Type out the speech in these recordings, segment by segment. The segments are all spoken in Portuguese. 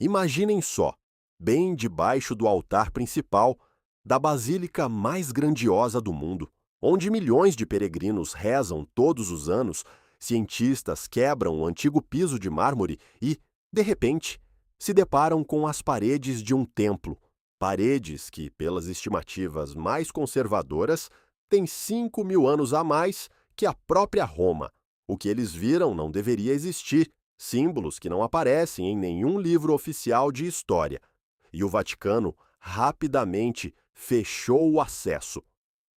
Imaginem só, bem debaixo do altar principal da basílica mais grandiosa do mundo, onde milhões de peregrinos rezam todos os anos, cientistas quebram o antigo piso de mármore e, de repente, se deparam com as paredes de um templo. Paredes que, pelas estimativas mais conservadoras, têm 5.000 anos a mais que a própria Roma. O que eles viram não deveria existir, símbolos que não aparecem em nenhum livro oficial de história. E o Vaticano rapidamente fechou o acesso.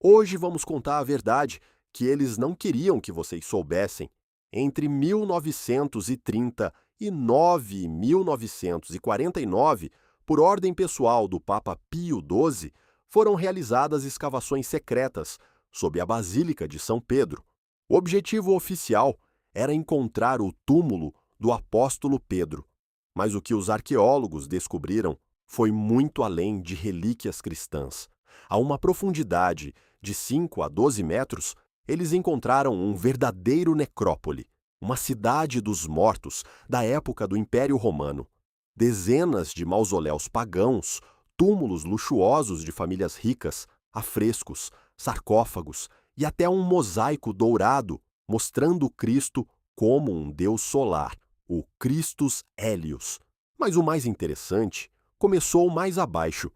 Hoje vamos contar a verdade que eles não queriam que vocês soubessem. Entre 1930 e 1949, por ordem pessoal do Papa Pio XII, foram realizadas escavações secretas sob a Basílica de São Pedro. O objetivo oficial era encontrar o túmulo do apóstolo Pedro. Mas o que os arqueólogos descobriram foi muito além de relíquias cristãs. A uma profundidade de 5 a 12 metros, eles encontraram um verdadeiro necrópole, uma cidade dos mortos da época do Império Romano. Dezenas de mausoléus pagãos, túmulos luxuosos de famílias ricas, afrescos, sarcófagos e até um mosaico dourado mostrando Cristo como um deus solar, o Christus Helios. Mas o mais interessante começou mais abaixo.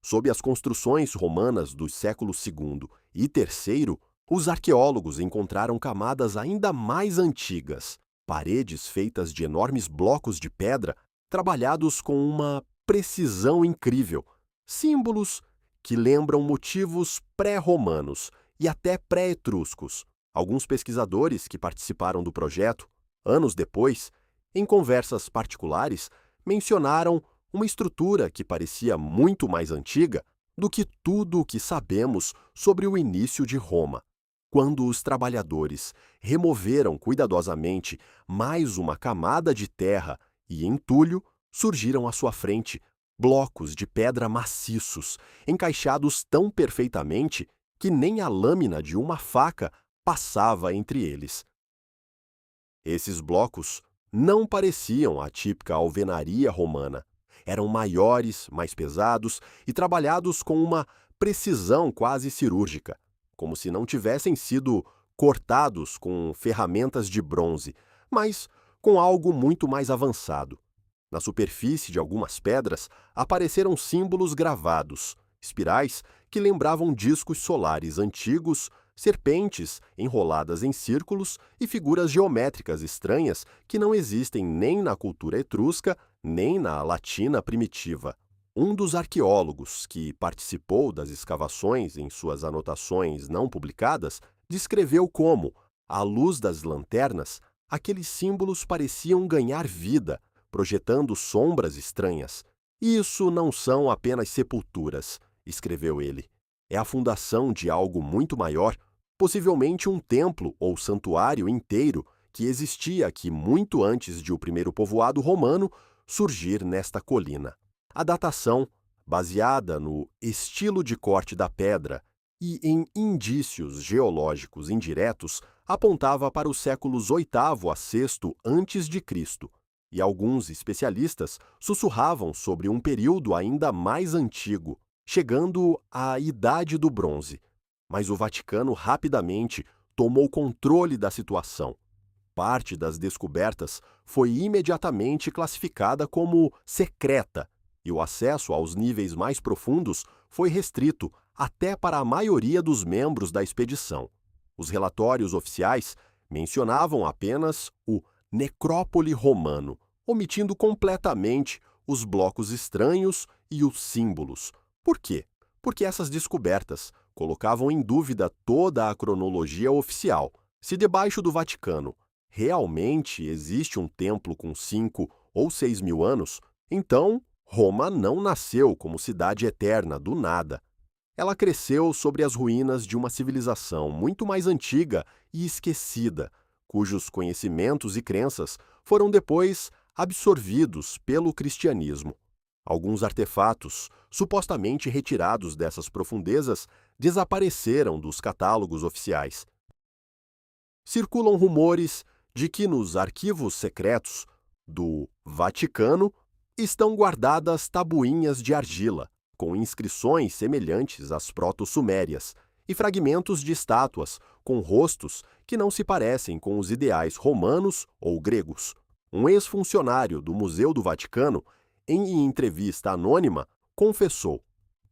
Sob as construções romanas dos séculos II e III, os arqueólogos encontraram camadas ainda mais antigas, paredes feitas de enormes blocos de pedra trabalhados com uma precisão incrível, símbolos que lembram motivos pré-romanos e até pré-etruscos. Alguns pesquisadores que participaram do projeto, anos depois, em conversas particulares, mencionaram uma estrutura que parecia muito mais antiga do que tudo o que sabemos sobre o início de Roma. Quando os trabalhadores removeram cuidadosamente mais uma camada de terra e entulho, surgiram à sua frente blocos de pedra maciços, encaixados tão perfeitamente que nem a lâmina de uma faca passava entre eles. Esses blocos não pareciam a típica alvenaria romana. Eram maiores, mais pesados e trabalhados com uma precisão quase cirúrgica, como se não tivessem sido cortados com ferramentas de bronze, mas com algo muito mais avançado. Na superfície de algumas pedras apareceram símbolos gravados, espirais que lembravam discos solares antigos, serpentes enroladas em círculos e figuras geométricas estranhas que não existem nem na cultura etrusca, nem na latina primitiva. Um dos arqueólogos que participou das escavações em suas anotações não publicadas descreveu como, à luz das lanternas, aqueles símbolos pareciam ganhar vida, projetando sombras estranhas. Isso não são apenas sepulturas, escreveu ele. É a fundação de algo muito maior, possivelmente um templo ou santuário inteiro que existia aqui muito antes de o primeiro povoado romano surgir nesta colina. A datação, baseada no estilo de corte da pedra e em indícios geológicos indiretos, apontava para os séculos VIII a VI a.C., e alguns especialistas sussurravam sobre um período ainda mais antigo, chegando à Idade do Bronze. Mas o Vaticano rapidamente tomou controle da situação. Parte das descobertas foi imediatamente classificada como secreta, e o acesso aos níveis mais profundos foi restrito até para a maioria dos membros da expedição. Os relatórios oficiais mencionavam apenas o necrópole romano, omitindo completamente os blocos estranhos e os símbolos. Por quê? Porque essas descobertas colocavam em dúvida toda a cronologia oficial. Se debaixo do Vaticano realmente existe um templo com 5 ou 6 mil anos, então Roma não nasceu como cidade eterna do nada. Ela cresceu sobre as ruínas de uma civilização muito mais antiga e esquecida, cujos conhecimentos e crenças foram depois absorvidos pelo cristianismo. Alguns artefatos, supostamente retirados dessas profundezas, desapareceram dos catálogos oficiais. Circulam rumores de que nos arquivos secretos do Vaticano estão guardadas tabuinhas de argila, com inscrições semelhantes às proto-sumérias, e fragmentos de estátuas, com rostos que não se parecem com os ideais romanos ou gregos. Um ex-funcionário do Museu do Vaticano, em entrevista anônima, confessou: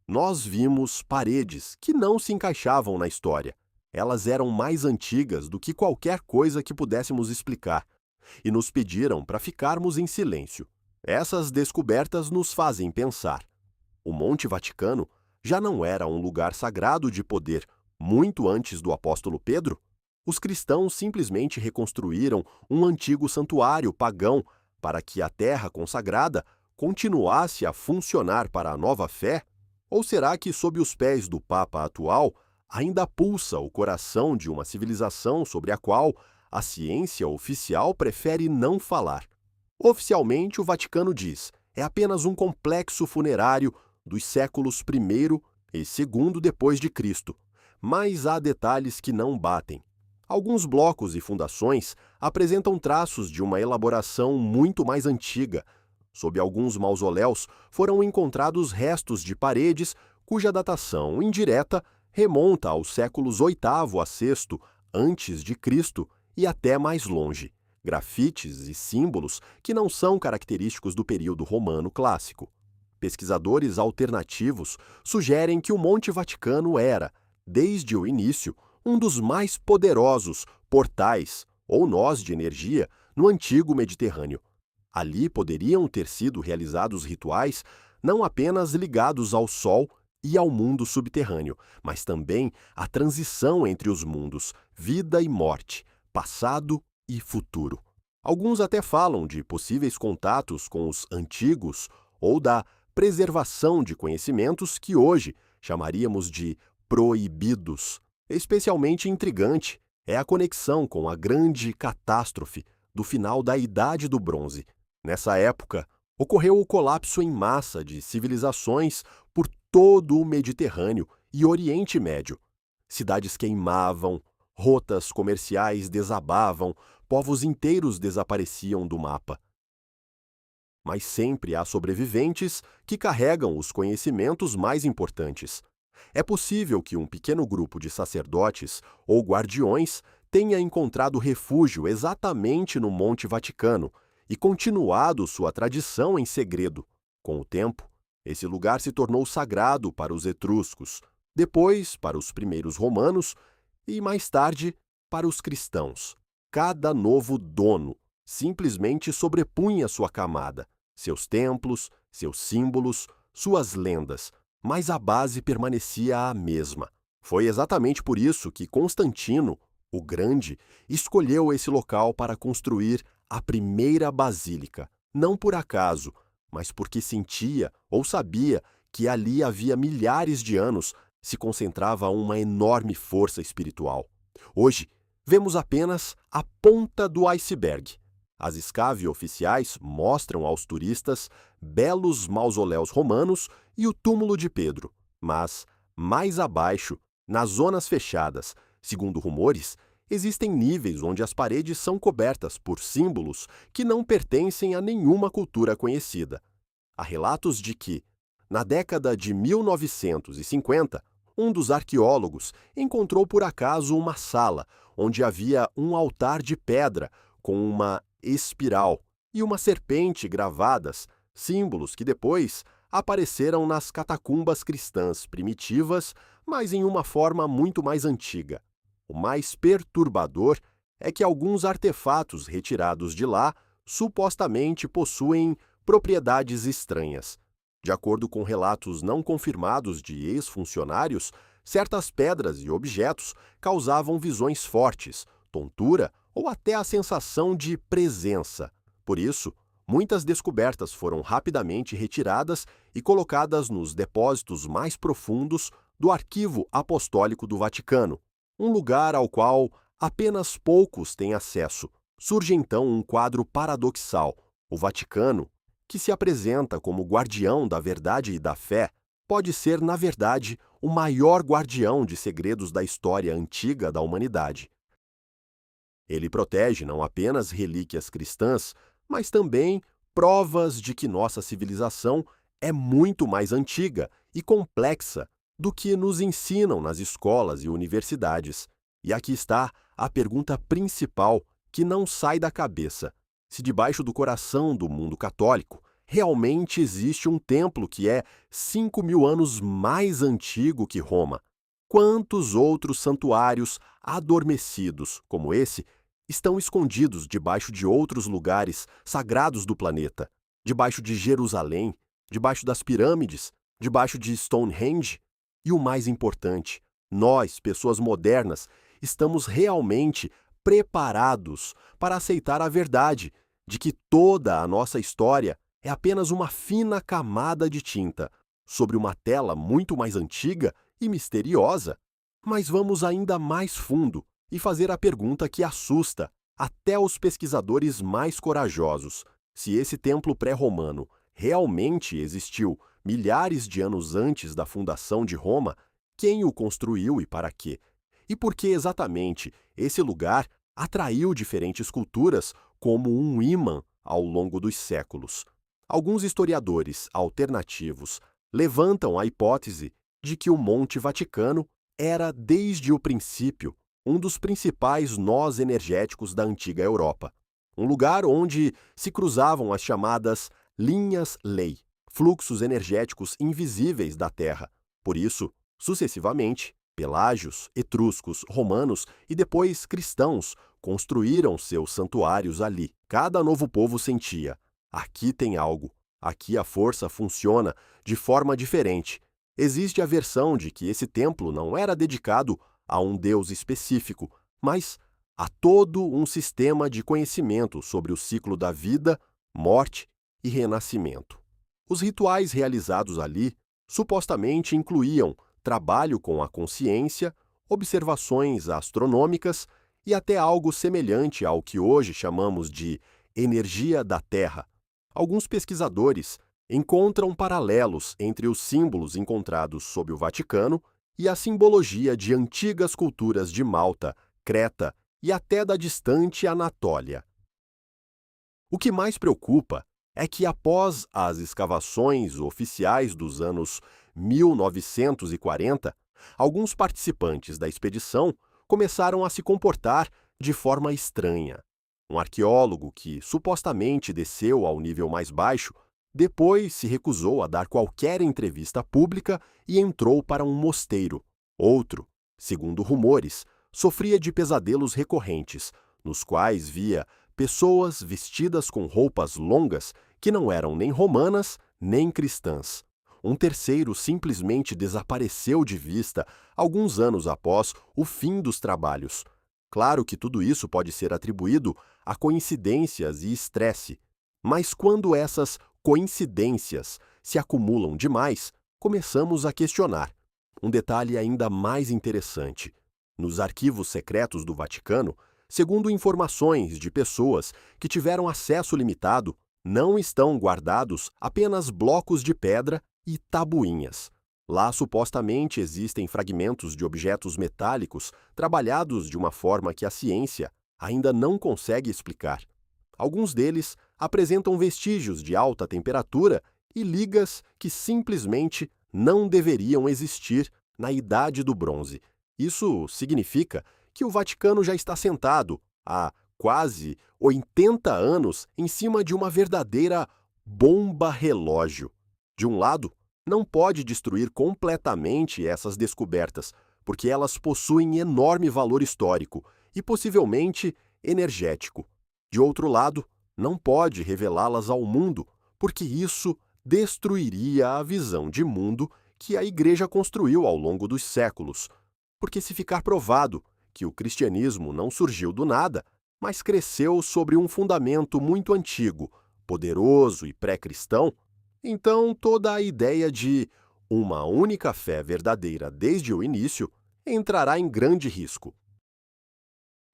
"Nós vimos paredes que não se encaixavam na história. Elas eram mais antigas do que qualquer coisa que pudéssemos explicar, e nos pediram para ficarmos em silêncio. Essas descobertas nos fazem pensar. O Monte Vaticano já não era um lugar sagrado de poder muito antes do apóstolo Pedro? Os cristãos simplesmente reconstruíram um antigo santuário pagão para que a terra consagrada continuasse a funcionar para a nova fé? Ou será que, sob os pés do Papa atual, ainda pulsa o coração de uma civilização sobre a qual a ciência oficial prefere não falar? Oficialmente, o Vaticano diz: é apenas um complexo funerário dos séculos I e II depois de Cristo, mas há detalhes que não batem. Alguns blocos e fundações apresentam traços de uma elaboração muito mais antiga. Sob alguns mausoléus foram encontrados restos de paredes cuja datação indireta remonta aos séculos VIII a VI antes de Cristo e até mais longe. Grafites e símbolos que não são característicos do período romano clássico. Pesquisadores alternativos sugerem que o Monte Vaticano era, desde o início, um dos mais poderosos portais ou nós de energia no antigo Mediterrâneo. Ali poderiam ter sido realizados rituais não apenas ligados ao Sol e ao mundo subterrâneo, mas também à transição entre os mundos, vida e morte, passado e futuro. Alguns até falam de possíveis contatos com os antigos ou da preservação de conhecimentos que hoje chamaríamos de proibidos. Especialmente intrigante é a conexão com a grande catástrofe do final da Idade do Bronze. Nessa época, ocorreu o colapso em massa de civilizações por todo o Mediterrâneo e Oriente Médio. Cidades queimavam, rotas comerciais desabavam, povos inteiros desapareciam do mapa. Mas sempre há sobreviventes que carregam os conhecimentos mais importantes. É possível que um pequeno grupo de sacerdotes ou guardiões tenha encontrado refúgio exatamente no Monte Vaticano e continuado sua tradição em segredo. Com o tempo, esse lugar se tornou sagrado para os etruscos, depois para os primeiros romanos e, mais tarde, para os cristãos. Cada novo dono simplesmente sobrepunha sua camada, seus templos, seus símbolos, suas lendas, mas a base permanecia a mesma. Foi exatamente por isso que Constantino, o Grande, escolheu esse local para construir a primeira basílica, não por acaso, mas porque sentia ou sabia que ali havia milhares de anos se concentrava uma enorme força espiritual. Hoje, vemos apenas a ponta do iceberg. As escave oficiais mostram aos turistas belos mausoléus romanos e o túmulo de Pedro, mas, mais abaixo, nas zonas fechadas, segundo rumores, existem níveis onde as paredes são cobertas por símbolos que não pertencem a nenhuma cultura conhecida. Há relatos de que, na década de 1950, um dos arqueólogos encontrou por acaso uma sala onde havia um altar de pedra com uma espiral e uma serpente gravadas, símbolos que depois apareceram nas catacumbas cristãs primitivas, mas em uma forma muito mais antiga. O mais perturbador é que alguns artefatos retirados de lá supostamente possuem propriedades estranhas. De acordo com relatos não confirmados de ex-funcionários, certas pedras e objetos causavam visões fortes, tontura ou até a sensação de presença. Por isso, muitas descobertas foram rapidamente retiradas e colocadas nos depósitos mais profundos do Arquivo Apostólico do Vaticano, um lugar ao qual apenas poucos têm acesso. Surge então um quadro paradoxal. O Vaticano, que se apresenta como guardião da verdade e da fé, pode ser, na verdade, o maior guardião de segredos da história antiga da humanidade. Ele protege não apenas relíquias cristãs, mas também provas de que nossa civilização é muito mais antiga e complexa do que nos ensinam nas escolas e universidades. E aqui está a pergunta principal que não sai da cabeça: se debaixo do coração do mundo católico realmente existe um templo que é 5.000 anos mais antigo que Roma, quantos outros santuários adormecidos, como esse, estão escondidos debaixo de outros lugares sagrados do planeta, debaixo de Jerusalém, debaixo das pirâmides, debaixo de Stonehenge? E o mais importante, nós, pessoas modernas, estamos realmente preparados para aceitar a verdade de que toda a nossa história é apenas uma fina camada de tinta sobre uma tela muito mais antiga e misteriosa? Mas vamos ainda mais fundo e fazer a pergunta que assusta até os pesquisadores mais corajosos: se esse templo pré-romano realmente existiu milhares de anos antes da fundação de Roma, quem o construiu e para quê? E por que exatamente esse lugar atraiu diferentes culturas como um ímã ao longo dos séculos? Alguns historiadores alternativos levantam a hipótese de que o Monte Vaticano era, desde o princípio, um dos principais nós energéticos da antiga Europa. Um lugar onde se cruzavam as chamadas linhas-lei, fluxos energéticos invisíveis da Terra. Por isso, sucessivamente, pelágios, etruscos, romanos e depois cristãos construíram seus santuários ali. Cada novo povo sentia: aqui tem algo, aqui a força funciona de forma diferente. Existe a versão de que esse templo não era dedicado a um deus específico, mas a todo um sistema de conhecimento sobre o ciclo da vida, morte e renascimento. Os rituais realizados ali supostamente incluíam trabalho com a consciência, observações astronômicas e até algo semelhante ao que hoje chamamos de energia da Terra. Alguns pesquisadores encontram paralelos entre os símbolos encontrados sob o Vaticano e a simbologia de antigas culturas de Malta, Creta e até da distante Anatólia. O que mais preocupa é que, após as escavações oficiais dos anos 1940, alguns participantes da expedição começaram a se comportar de forma estranha. Um arqueólogo que supostamente desceu ao nível mais baixo depois se recusou a dar qualquer entrevista pública e entrou para um mosteiro. Outro, segundo rumores, sofria de pesadelos recorrentes, nos quais via pessoas vestidas com roupas longas que não eram nem romanas nem cristãs. Um terceiro simplesmente desapareceu de vista alguns anos após o fim dos trabalhos. Claro que tudo isso pode ser atribuído a coincidências e estresse, mas quando essas coincidências se acumulam demais, começamos a questionar. Um detalhe ainda mais interessante: nos arquivos secretos do Vaticano, segundo informações de pessoas que tiveram acesso limitado, não estão guardados apenas blocos de pedra e tabuinhas. Lá supostamente existem fragmentos de objetos metálicos trabalhados de uma forma que a ciência ainda não consegue explicar. Alguns deles apresentam vestígios de alta temperatura e ligas que simplesmente não deveriam existir na Idade do Bronze. Isso significa que o Vaticano já está sentado há quase 80 anos em cima de uma verdadeira bomba-relógio. De um lado, não pode destruir completamente essas descobertas, porque elas possuem enorme valor histórico e possivelmente energético. De outro lado, não pode revelá-las ao mundo, porque isso destruiria a visão de mundo que a Igreja construiu ao longo dos séculos. Porque se ficar provado que o cristianismo não surgiu do nada, mas cresceu sobre um fundamento muito antigo, poderoso e pré-cristão, então toda a ideia de uma única fé verdadeira desde o início entrará em grande risco.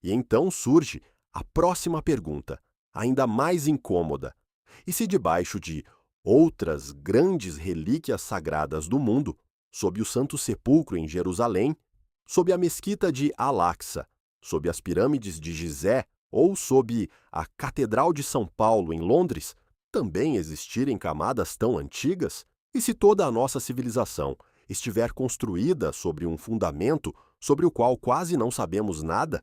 E então surge a próxima pergunta, ainda mais incômoda: e se debaixo de outras grandes relíquias sagradas do mundo, sob o Santo Sepulcro em Jerusalém, sob a Mesquita de Al-Aqsa, sob as pirâmides de Gizé ou sob a Catedral de São Paulo em Londres, também existirem camadas tão antigas? E se toda a nossa civilização estiver construída sobre um fundamento sobre o qual quase não sabemos nada?